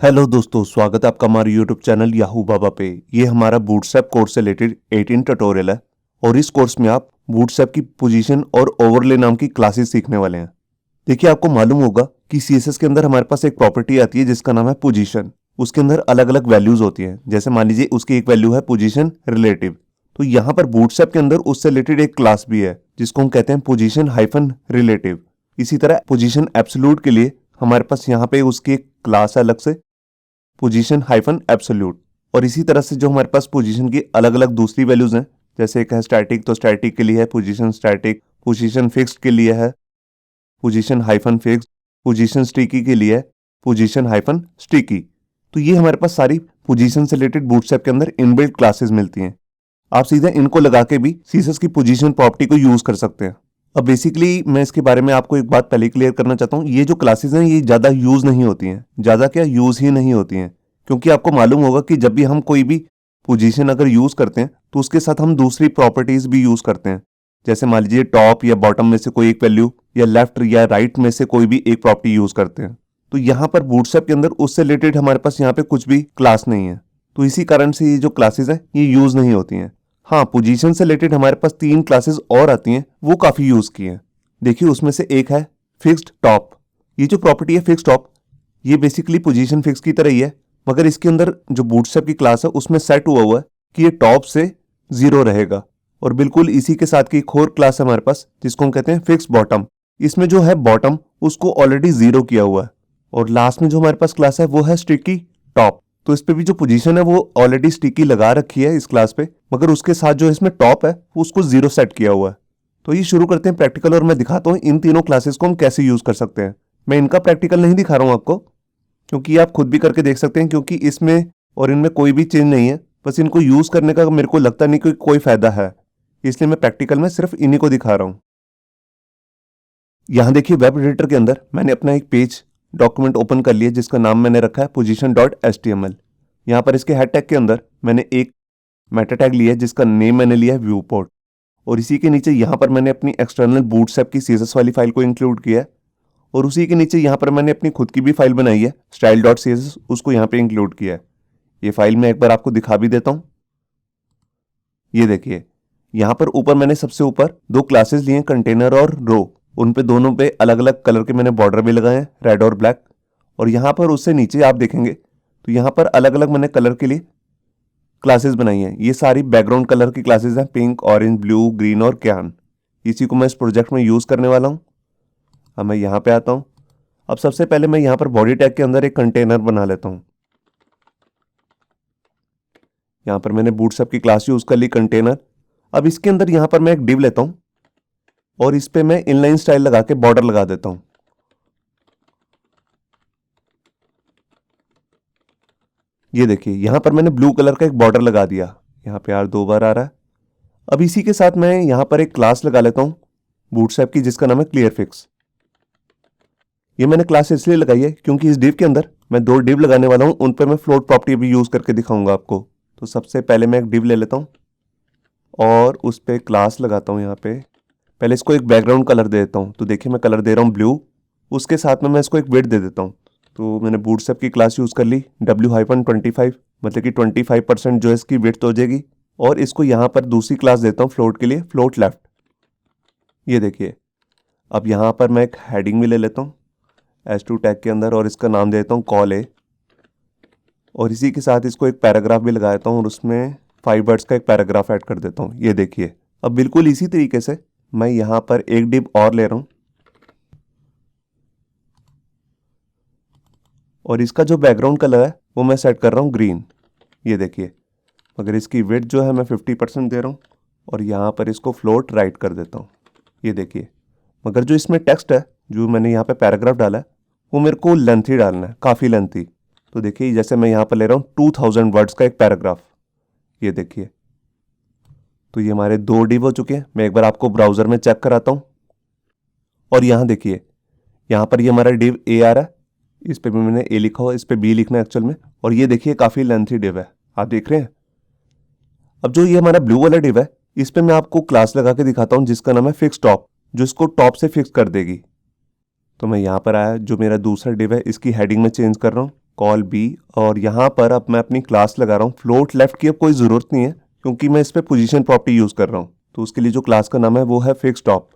Hello दोस्तों, स्वागत है आपका हमारे यूट्यूब चैनल याहू बाबा पे। ये हमारा बूटस्ट्रैप कोर्स से रिलेटेड 18 ट्यूटोरियल है और इस कोर्स में आप बूटस्ट्रैप की पोजीशन और ओवरले नाम की क्लासेस सीखने वाले हैं। देखिए, आपको मालूम होगा कि सीएसएस के अंदर हमारे पास एक प्रॉपर्टी आती है जिसका नाम है पोजीशन। उसके अंदर अलग अलग वैल्यूज होती हैं। जैसे मान लीजिए उसकी एक वैल्यू है पोजीशन रिलेटिव, तो यहाँ पर बूटस्ट्रैप के अंदर उससे रिलेटेड एक क्लास भी है जिसको हम कहते हैं पोजीशन हाइफन रिलेटिव। इसी तरह पोजीशन एब्सोल्यूट के लिए हमारे पास यहाँ पे उसकी एक क्लास है अलग से, पोजीशन हाइफन एब्सोल्यूट। और इसी तरह से जो हमारे पास पोजीशन की अलग अलग दूसरी वैल्यूज हैं, जैसे एक है स्टैटिक, तो स्टैटिक के लिए है पोजीशन स्टैटिक, पोजीशन फिक्स्ड के लिए है position hyphen fixed, position sticky के लिए है पोजीशन हाइफन स्टिकी। तो ये हमारे पास सारी पोजीशन से रिलेटेड बूटस्ट्रैप के अंदर इनबिल्ट क्लासेस मिलती हैं। आप सीधे इनको लगा के भी सीएसएस की पोजीशन प्रॉपर्टी को यूज कर सकते हैं। अब बेसिकली मैं इसके बारे में आपको एक बात पहले क्लियर करना चाहता हूँ। ये जो क्लासेस हैं ये ज़्यादा यूज़ नहीं होती हैं, ज़्यादा क्या यूज़ ही नहीं होती हैं, क्योंकि आपको मालूम होगा कि जब भी हम कोई भी पोजीशन अगर यूज़ करते हैं तो उसके साथ हम दूसरी प्रॉपर्टीज़ भी यूज़ करते हैं। जैसे मान लीजिए टॉप या बॉटम में से कोई एक वैल्यू या लेफ्ट या राइट में से कोई भी एक प्रॉपर्टी यूज़ करते हैं। तो यहाँ पर बूटस्ट्रैप के अंदर उससे रिलेटेड हमारे पास यहाँ पे कुछ भी क्लास नहीं है, तो इसी कारण से ये जो क्लासेस हैं ये यूज़ नहीं होती हैं। हाँ, पोजीशन से रिलेटेड हमारे पास 3 क्लासेस और आती हैं, वो काफ़ी यूज़ की हैं। देखिए, उसमें से एक है फिक्स्ड टॉप। ये जो प्रॉपर्टी है फिक्स्ड टॉप, ये बेसिकली पोजीशन फिक्स की तरह ही है, मगर इसके अंदर जो बूटस्ट्रैप की क्लास है उसमें सेट हुआ है कि ये टॉप से 0 रहेगा। और बिल्कुल इसी के साथ की एक और क्लास है हमारे पास जिसको हम कहते हैं फिक्स बॉटम। इसमें जो है बॉटम उसको ऑलरेडी 0 किया हुआ है। और लास्ट में जो हमारे पास क्लास है वो है स्टिकी टॉप। तो इस पे भी जो पोजीशन है वो ऑलरेडी स्टिकी लगा रखी है इस क्लास पे, मगर उसके साथ जो इसमें टॉप है उसको 0 सेट किया हुआ है। तो ये शुरू करते हैं प्रैक्टिकल, और मैं दिखाता हूँ इन तीनों क्लासेस को हम कैसे यूज कर सकते हैं। मैं इनका प्रैक्टिकल नहीं दिखा रहा हूँ आपको, क्योंकि आप खुद भी करके देख सकते हैं, क्योंकि इसमें और इनमें कोई भी चेंज नहीं है। बस इनको यूज करने का मेरे को लगता नहीं कि कोई फायदा है, इसलिए मैं प्रैक्टिकल में सिर्फ इन्हीं को दिखा रहा हूँ। यहाँ देखिए, वेब एडिटर के अंदर मैंने अपना एक पेज डॉक्यूमेंट ओपन कर लिया जिसका नाम मैंने रखा है position.html। यहाँ पर इसके हेड टैग के अंदर मैंने एक मेटा टैग लिया है जिसका नेम मैंने लिया है व्यू पोर्ट। और इसी के नीचे यहाँ पर मैंने अपनी एक्सटर्नल बूटस्ट्रैप की सीएसएस वाली फाइल को इंक्लूड किया है। और उसी के नीचे यहाँ पर मैंने अपनी खुद की भी फाइल बनाई है style.css, उसको यहाँ पे इंक्लूड किया है। ये फाइल मैं एक बार आपको दिखा भी देता हूँ। ये देखिए, यहाँ पर ऊपर मैंने सबसे ऊपर 2 क्लासेस लिए हैं, कंटेनर और रो। उन पे दोनों पे अलग अलग कलर के मैंने बॉर्डर भी लगाए हैं, रेड और ब्लैक। और यहाँ पर उससे नीचे आप देखेंगे तो यहाँ पर अलग अलग मैंने कलर के लिए क्लासेस बनाई हैं। ये सारी बैकग्राउंड कलर की क्लासेस हैं, पिंक, ऑरेंज, ब्लू, ग्रीन और क्यान। इसी को मैं इस प्रोजेक्ट में यूज़ करने वाला हूँ। अब मैं यहाँ पे आता हूँ। अब सबसे पहले मैं यहाँ पर बॉडी टैग के अंदर एक कंटेनर बना लेता हूँ। यहाँ पर मैंने बूटस्ट्रैप की क्लास यूज़ कर ली कंटेनर। अब इसके अंदर यहाँ पर मैं एक डिव लेता हूँ और इस पे मैं इनलाइन स्टाइल लगा के बॉर्डर लगा देता हूँ। ये देखिए, यहाँ पर मैंने ब्लू कलर का एक बॉर्डर लगा दिया। यहाँ पे यार 2 बार आ रहा है। अब इसी के साथ मैं यहाँ पर एक क्लास लगा लेता हूँ बूटस्ट्रैप की जिसका नाम है क्लियर फिक्स। ये मैंने क्लास इसलिए लगाई है क्योंकि इस डिव के अंदर मैं 2 डिव लगाने वाला हूँ, उन पर मैं फ्लोट प्रॉपर्टी भी यूज़ करके दिखाऊंगा आपको। तो सबसे पहले मैं एक डिव ले लेता हूँ और उस पर क्लास लगाता हूँ। यहाँ पे पहले इसको एक बैकग्राउंड कलर दे देता हूँ। तो देखिए, मैं कलर दे रहा हूँ ब्लू। उसके साथ में मैं इसको एक विड्थ दे देता हूँ। तो मैंने बूटस्ट्रैप की क्लास यूज़ कर ली W-25, मतलब कि 25% जो है इसकी विड्थ हो जाएगी। और इसको यहाँ पर दूसरी क्लास देता हूँ फ्लोट के लिए, फ्लोट लेफ्ट। ये देखिए, अब यहाँ पर मैं एक हेडिंग भी ले लेता हूँ H2 टैग के अंदर और इसका नाम देता हूँ कॉल ए। और इसी के साथ इसको एक पैराग्राफ भी लगा देता हूँ और उसमें 5 वर्ड्स का एक पैराग्राफ ऐड कर देता हूँ। ये देखिए, अब बिल्कुल इसी तरीके से मैं यहाँ पर एक डिव और ले रहा हूँ और इसका जो बैकग्राउंड कलर है वो मैं सेट कर रहा हूँ ग्रीन। ये देखिए, मगर इसकी विड्थ जो है मैं 50% दे रहा हूँ और यहाँ पर इसको फ्लोट राइट कर देता हूँ। ये देखिए, मगर जो इसमें टेक्स्ट है, जो मैंने यहाँ पे पैराग्राफ डाला है, वो मेरे को लेंथी डालना है, काफ़ी लेंथी। तो देखिए, जैसे मैं यहाँ पर ले रहा हूँ 2000 वर्ड्स का एक पैराग्राफ। ये देखिए, तो ये हमारे 2 डिव हो चुके हैं। मैं एक बार आपको ब्राउज़र में चेक कराता हूँ। और यहाँ देखिए, यहाँ पर ये हमारा डिव ए आ रहा है। इस पे भी मैंने ए लिखा हुआ, इस पे बी लिखना है एक्चुअल में। और ये देखिए, काफ़ी लेंथी डिव है, आप देख रहे हैं। अब जो ये हमारा ब्लू वाला डिव है, इस पे मैं आपको क्लास लगा के दिखाता हूँ जिसका नाम है फिक्स टॉप, जो इसको टॉप से फिक्स कर देगी। तो मैं यहाँ पर आया, जो मेरा दूसरा डिव है इसकी हेडिंग में चेंज कर रहा हूँ। कॉल बी, और यहाँ पर अब मैं अपनी क्लास लगा रहा हूँ। फ्लोट लेफ्ट की अब कोई ज़रूरत नहीं है क्योंकि मैं इस पर पोजीशन प्रॉपर्टी यूज़ कर रहा हूँ। तो उसके लिए जो क्लास का नाम है वो है फिक्स टॉप।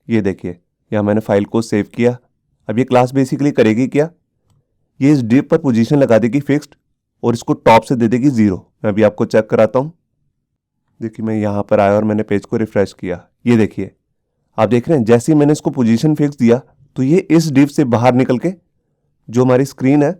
ये देखिए यहाँ मैंने फाइल को सेव किया। अब ये क्लास बेसिकली करेगी क्या, ये इस डिव पर पोजीशन लगा देगी फिक्स्ड और इसको टॉप से दे देगी 0। मैं अभी आपको चेक कराता हूँ। देखिए मैं यहाँ पर आया और मैंने पेज को रिफ्रेश किया। ये देखिए आप देख रहे हैं जैसे ही मैंने इसको पोजीशन फिक्स दिया तो ये इस डिव से बाहर निकल के जो हमारी स्क्रीन है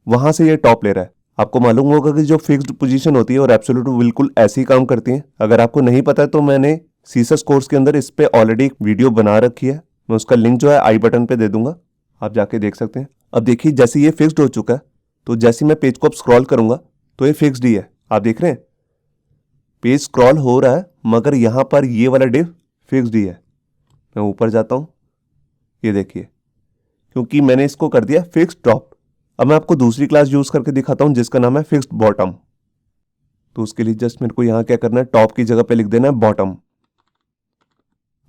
वहां से ये टॉप ले रहा है। आपको मालूम होगा कि जो फिक्स्ड पोजीशन होती है और एब्सोल्यूट बिल्कुल ऐसे ही काम करती है। अगर आपको नहीं पता है तो मैंने सीसस कोर्स के अंदर इस पे ऑलरेडी एक वीडियो बना रखी है। मैं उसका लिंक जो है आई बटन पे दे दूंगा, आप जाके देख सकते हैं। अब देखिए जैसे ये फिक्स्ड हो चुका है तो जैसे मैं पेज को अब स्क्रॉल करूंगा तो ये फिक्स्ड ही है। आप देख रहे हैं पेज स्क्रॉल हो रहा है मगर यहाँ पर ये वाला डिव फिक्स्ड ही है। मैं ऊपर जाता हूँ, ये देखिए क्योंकि मैंने इसको कर दिया फिक्स्ड टॉप। अब मैं आपको दूसरी क्लास यूज करके दिखाता हूं जिसका नाम है फिक्स्ड बॉटम। तो उसके लिए जस्ट मेरे को यहां क्या करना है, टॉप की जगह पे लिख देना है बॉटम।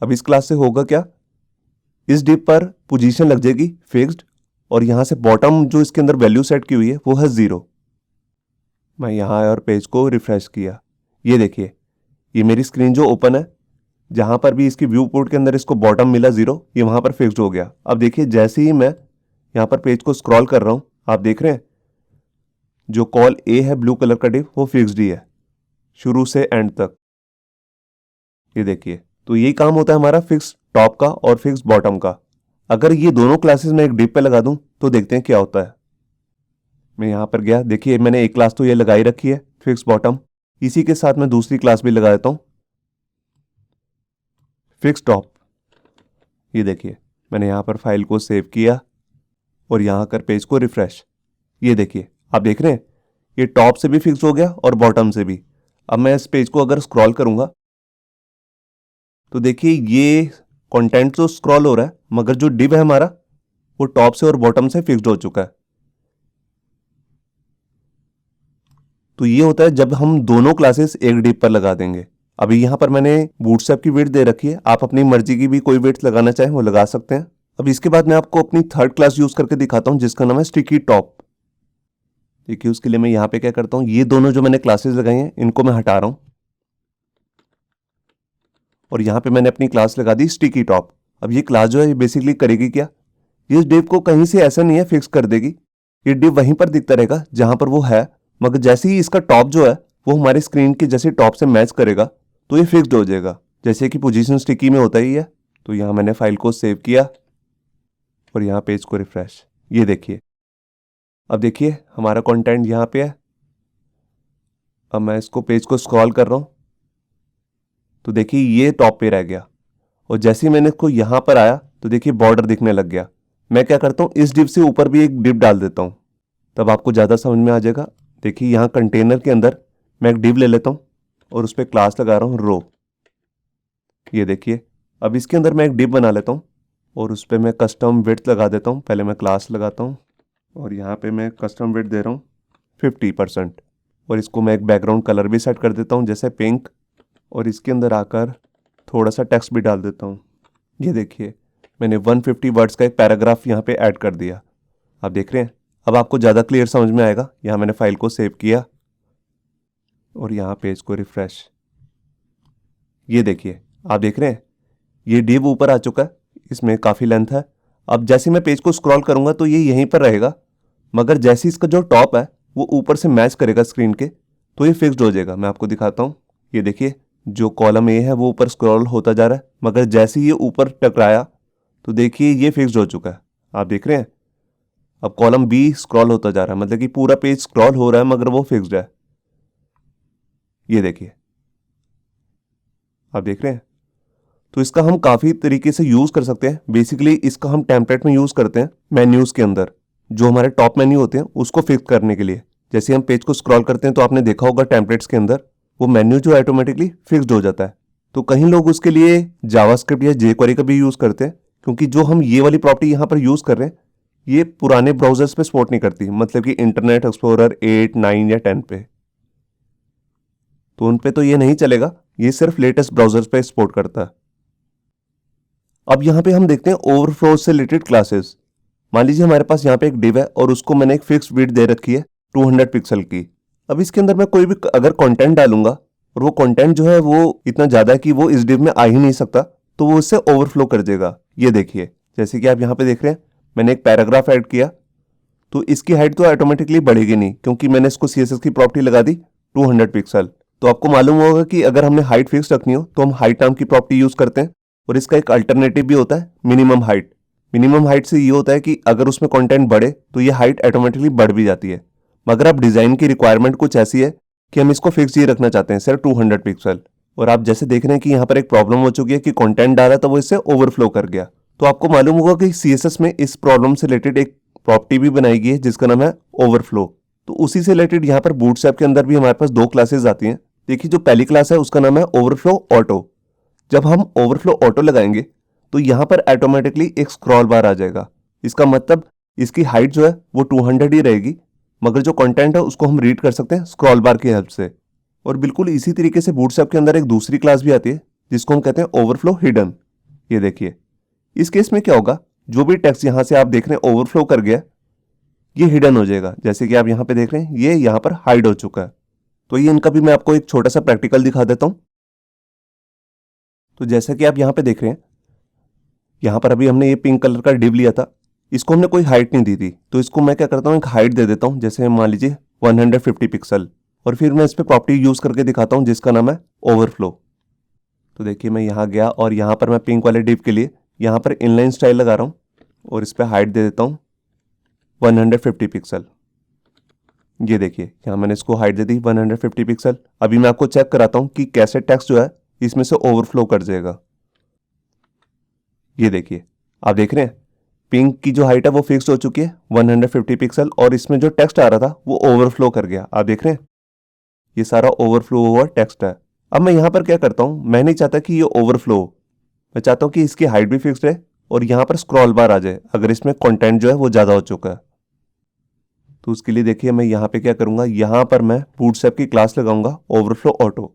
अब इस क्लास से होगा क्या, इस डिव पर पोजीशन लग जाएगी फिक्स्ड और यहां से बॉटम जो इसके अंदर वैल्यू सेट की हुई है वो है 0। मैं यहां आया और पेज को रिफ्रेश किया। ये देखिए ये मेरी स्क्रीन जो ओपन है, जहां पर भी इसकी व्यू पोर्ट के अंदर इसको बॉटम मिला 0, ये वहां पर फिक्स्ड हो गया। अब देखिए जैसे ही मैं यहां पर पेज को स्क्रॉल कर रहा हूं आप देख रहे हैं जो कॉल ए है ब्लू कलर का डिव वो फिक्स्ड ही है शुरू से एंड तक। ये देखिए तो यही काम होता है हमारा फिक्स टॉप का और फिक्स बॉटम का। अगर ये दोनों क्लासेस में एक डिव पे लगा दूं तो देखते हैं क्या होता है। मैं यहां पर गया, देखिए मैंने एक क्लास तो ये लगाई रखी है फिक्स बॉटम, इसी के साथ मैं दूसरी क्लास भी लगा देता हूं फिक्स टॉप। ये देखिए मैंने यहां पर फाइल को सेव किया और यहां कर पेज को रिफ्रेश। ये देखिए आप देख रहे हैं ये टॉप से भी फिक्स हो गया और बॉटम से भी। अब मैं इस पेज को अगर स्क्रॉल करूंगा तो देखिए ये कंटेंट तो स्क्रॉल हो रहा है मगर जो डिव है हमारा वो टॉप से और बॉटम से फिक्स्ड हो चुका है। तो ये होता है जब हम दोनों क्लासेस एक डिव पर लगा देंगे। अभी यहां पर मैंने बूटस्ट्रैप की विड्थ दे रखी है, आप अपनी मर्जी की भी कोई विड्थ लगाना चाहें वो लगा सकते हैं। अब इसके बाद मैं आपको अपनी थर्ड क्लास यूज करके दिखाता हूं जिसका नाम है स्टिकी टॉप। देखिए उसके लिए मैं यहाँ पे क्या करता हूँ, ये दोनों जो मैंने क्लासेस लगाई हैं इनको मैं हटा रहा हूँ और यहाँ पे मैंने अपनी क्लास लगा दी स्टिकी टॉप। अब ये क्लास जो है ये बेसिकली करेगी क्या, ये डिव को कहीं से ऐसा नहीं है फिक्स कर देगी, ये डिव वहीं पर दिखता रहेगा जहां पर वो है, मगर जैसे ही इसका टॉप जो है वो हमारी स्क्रीन के जैसे टॉप से मैच करेगा तो ये फिक्स्ड हो जाएगा, जैसे कि पोजीशन स्टिकी में होता ही है। तो यहाँ मैंने फाइल को सेव किया और यहाँ पेज को रिफ्रेश। ये देखिए अब देखिए हमारा कंटेंट यहाँ पे है। अब मैं इसको पेज को स्क्रॉल कर रहा हूँ तो देखिए ये टॉप पे रह गया और जैसे ही मैंने इसको यहाँ पर आया तो देखिए बॉर्डर दिखने लग गया। मैं क्या करता हूँ इस डिव से ऊपर भी एक डिव डाल देता हूँ तब आपको ज़्यादा समझ में आ जाएगा। देखिए यहाँ कंटेनर के अंदर मैं एक डिव ले लेता हूँ और उस पर क्लास लगा रहा हूँ रो। ये देखिए अब इसके अंदर मैं एक डिव बना लेता हूँ और उस पर मैं कस्टम विड्थ लगा देता हूँ। पहले मैं क्लास लगाता हूँ और यहाँ पे मैं कस्टम विड्थ दे रहा हूँ 50% और इसको मैं एक बैकग्राउंड कलर भी सेट कर देता हूँ जैसे पिंक, और इसके अंदर आकर थोड़ा सा टेक्स्ट भी डाल देता हूँ। ये देखिए मैंने 150 वर्ड्स का एक पैराग्राफ यहाँ पे ऐड कर दिया। आप देख रहे हैं अब आपको ज़्यादा क्लियर समझ में आएगा। यहाँ मैंने फाइल को सेव किया और यहाँ पेज को रिफ्रेश। ये देखिए आप देख रहे हैं ये डिव ऊपर आ चुका है, इसमें काफ़ी लेंथ है। अब जैसे मैं पेज को स्क्रॉल करूंगा तो ये यहीं पर रहेगा मगर जैसे इसका जो टॉप है वो ऊपर से मैच करेगा स्क्रीन के तो ये फिक्स्ड हो जाएगा। मैं आपको दिखाता हूँ। ये देखिए जो कॉलम ए है वो ऊपर स्क्रॉल होता जा रहा है मगर जैसे ही ये ऊपर टकराया तो देखिए ये फिक्स्ड हो चुका है। आप देख रहे हैं अब कॉलम बी स्क्रॉल होता जा रहा है, मतलब कि पूरा पेज स्क्रॉल हो रहा है मगर वो फिक्स्ड है। ये देखिए आप देख रहे हैं तो इसका हम काफ़ी तरीके से यूज़ कर सकते हैं। बेसिकली इसका हम टेम्पलेट में यूज़ करते हैं मेन्यूज़ के अंदर, जो हमारे टॉप मेन्यू होते हैं उसको फिक्स करने के लिए। जैसे हम पेज को स्क्रॉल करते हैं तो आपने देखा होगा टेम्पलेट्स के अंदर वो मेन्यू जो ऑटोमेटिकली फिक्स्ड हो जाता है। तो कहीं लोग उसके लिए जावास्क्रिप्ट या जेक्वेरी का भी यूज़ करते हैं क्योंकि जो हम ये वाली प्रॉपर्टी यहाँ पर यूज़ कर रहे हैं ये पुराने ब्राउजर्स पे सपोर्ट नहीं करती, मतलब कि इंटरनेट एक्सप्लोरर 8, 9 या 10 पे, तो उन पे तो ये नहीं चलेगा, ये सिर्फ लेटेस्ट ब्राउजर्स पे सपोर्ट करता है। अब यहाँ पे हम देखते हैं ओवरफ्लो से रिलेटेड क्लासेस। मान लीजिए हमारे पास यहाँ पे एक डिव है और उसको मैंने एक फिक्स्ड विड्थ दे रखी है 200 पिक्सल की। अब इसके अंदर मैं कोई भी अगर कंटेंट डालूंगा और वो कंटेंट जो है वो इतना ज़्यादा कि वो इस डिव में आ ही नहीं सकता, तो वो इससे ओवरफ्लो कर देगा। ये देखिए, जैसे कि आप यहाँ पे देख रहे हैं, मैंने एक पैराग्राफ ऐड किया तो इसकी हाइट तो ऑटोमेटिकली बढ़ेगी नहीं, क्योंकि मैंने इसको CSS की प्रॉपर्टी लगा दी 200 पिक्सल। तो आपको मालूम होगा कि अगर हमने हाइट फिक्स रखनी हो तो हम हाइट नाम की प्रॉपर्टी यूज करते हैं, और इसका एक अल्टरनेटिव भी होता है मिनिमम हाइट। मिनिमम हाइट से ये होता है कि अगर उसमें कंटेंट बढ़े तो ये हाइट ऑटोमेटिकली बढ़ भी जाती है। मगर अब डिजाइन की रिक्वायरमेंट कुछ ऐसी है कि हम इसको फिक्स ही रखना चाहते हैं, सिर्फ 200 पिक्सल। और आप जैसे देख रहे हैं कि यहाँ पर एक प्रॉब्लम हो चुकी है कि कंटेंट डाला तो वो इससे ओवरफ्लो कर गया। तो आपको मालूम होगा कि CSS में इस प्रॉब्लम से रिलेटेड एक प्रॉपर्टी भी बनाई गई है जिसका नाम है ओवरफ्लो। तो उसी से रिलेटेड यहाँ पर बूटस्ट्रैप के अंदर भी हमारे पास 2 क्लासेस आती हैं। देखिए, जो पहली क्लास है उसका नाम है ओवरफ्लो ऑटो। जब हम ओवरफ्लो ऑटो लगाएंगे तो यहाँ पर ऑटोमेटिकली एक स्क्रॉल बार आ जाएगा। इसका मतलब इसकी हाइट जो है वो 200 ही रहेगी, मगर जो कंटेंट है उसको हम रीड कर सकते हैं स्क्रॉल बार की हेल्प से। और बिल्कुल इसी तरीके से बूटस्ट्रैप के अंदर एक दूसरी क्लास भी आती है जिसको हम कहते हैं ओवरफ्लो हिडन। ये देखिए, इस केस में क्या होगा, जो भी टेक्स्ट यहाँ से आप देख रहे हैं ओवरफ्लो कर गया, ये हिडन हो जाएगा। जैसे कि आप यहाँ पे देख रहे हैं, ये यहाँ पर हाइड हो चुका है। तो ये इनका भी मैं आपको एक छोटा सा प्रैक्टिकल दिखा देता हूँ। तो जैसा कि आप यहाँ पे देख रहे हैं, यहाँ पर अभी हमने ये पिंक कलर का डिव लिया था, इसको हमने कोई हाइट नहीं दी थी, तो इसको मैं क्या करता हूँ, एक हाइट दे देता हूँ, जैसे मान लीजिए 150 पिक्सल, और फिर मैं इस पर प्रॉपर्टी यूज करके दिखाता हूँ जिसका नाम है ओवरफ्लो। तो देखिए, मैं यहाँ गया और यहाँ पर मैं पिंक वाले डिव के लिए यहाँ पर इनलाइन स्टाइल लगा रहा हूँ और इस पर हाइट दे देता हूँ 150 पिक्सल। ये देखिए, यहाँ मैंने इसको हाइट दे दी 150 पिक्सल। अभी मैं आपको चेक कराता हूँ कि कैसे टेक्स्ट जो है इसमें से ओवरफ्लो कर जाएगा। ये देखिए, आप देख रहे हैं पिंक की जो हाइट है वो फिक्स हो चुकी है 150 पिक्सल, और इसमें जो टेक्स्ट आ रहा था वो ओवरफ्लो कर गया। आप देख रहे हैं, ये सारा ओवरफ्लो हुआ टेक्स्ट है। अब मैं यहाँ पर क्या करता हूँ, मैं नहीं चाहता कि ये ओवरफ्लो हो, मैं चाहता हूँ कि इसकी हाइट भी फिक्स रहे और यहाँ पर स्क्रॉल बार आ जाए अगर इसमें कंटेंट जो है वो ज़्यादा हो चुका है। तो उसके लिए देखिए, मैं यहाँ पे क्या करूँगा, यहाँ पर मैं बूटस्ट्रैप की क्लास लगाऊंगा ओवरफ्लो ऑटो।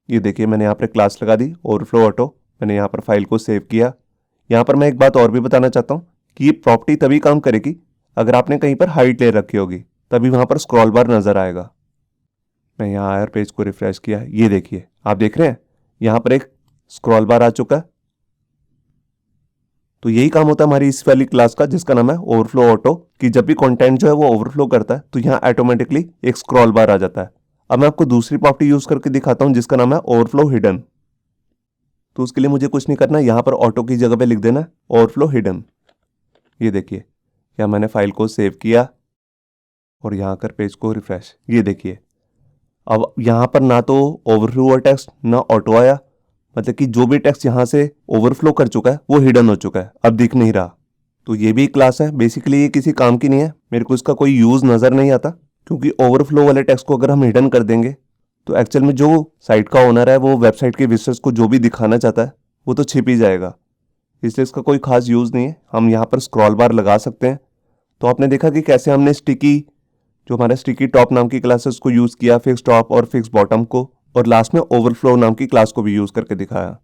ये देखिए, मैंने यहाँ पर क्लास लगा दी ओवरफ्लो ऑटो। मैंने यहाँ पर फाइल को सेव किया। यहाँ पर मैं एक बात और भी बताना चाहता हूँ कि ये प्रॉपर्टी तभी काम करेगी अगर आपने कहीं पर हाइट ले रखी होगी, तभी वहाँ पर स्क्रॉल बार नजर आएगा। मैं यहाँ आया, पेज को रिफ्रेश किया, ये देखिए, आप देख रहे हैं यहाँ पर एक स्क्रॉल बार आ चुका है। तो यही काम होता है हमारी इस वाली क्लास का जिसका नाम है ओवरफ्लो ऑटो, कि जब भी कंटेंट जो है वो ओवरफ्लो करता है तो यहाँ ऑटोमेटिकली एक स्क्रॉल बार आ जाता है। अब मैं आपको दूसरी प्रॉपर्टी यूज करके दिखाता हूँ जिसका नाम है ओवरफ्लो हिडन। तो उसके लिए मुझे कुछ नहीं करना, यहाँ पर ऑटो की जगह पे लिख देना ओवरफ्लो हिडन। ये देखिए, यहाँ मैंने फाइल को सेव किया और यहाँ कर पेज को रिफ्रेश। ये देखिए, अब यहाँ पर ना तो ओवरफ्लो हुआ टेक्स्ट ना ऑटो आया, मतलब कि जो भी टेक्स्ट यहाँ से ओवरफ्लो कर चुका है वो हिडन हो चुका है, अब दिख नहीं रहा। तो ये भी क्लास है, बेसिकली ये किसी काम की नहीं है, मेरे को इसका कोई यूज नजर नहीं आता, क्योंकि ओवरफ्लो वाले टेक्स्ट को अगर हम हिडन कर देंगे तो एक्चुअल में जो साइट का ओनर है वो वेबसाइट के विजिटर्स को जो भी दिखाना चाहता है वो तो छिप ही जाएगा, इसलिए इसका कोई खास यूज़ नहीं है। हम यहाँ पर स्क्रॉल बार लगा सकते हैं। तो आपने देखा कि कैसे हमने स्टिकी, जो हमारा स्टिकी टॉप नाम की क्लास है उसको यूज़ किया, फिक्स टॉप और फिक्स बॉटम को, और लास्ट में ओवरफ्लो नाम की क्लास को भी यूज़ करके दिखाया।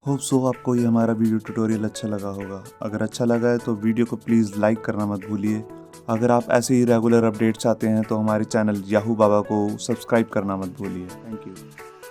होप सो आपको ये हमारा वीडियो ट्यूटोरियल अच्छा लगा होगा। अगर अच्छा लगा है तो वीडियो को प्लीज़ लाइक करना मत भूलिए। अगर आप ऐसे ही रेगुलर अपडेट्स चाहते हैं तो हमारे चैनल याहू बाबा को सब्सक्राइब करना मत भूलिए। Thank you.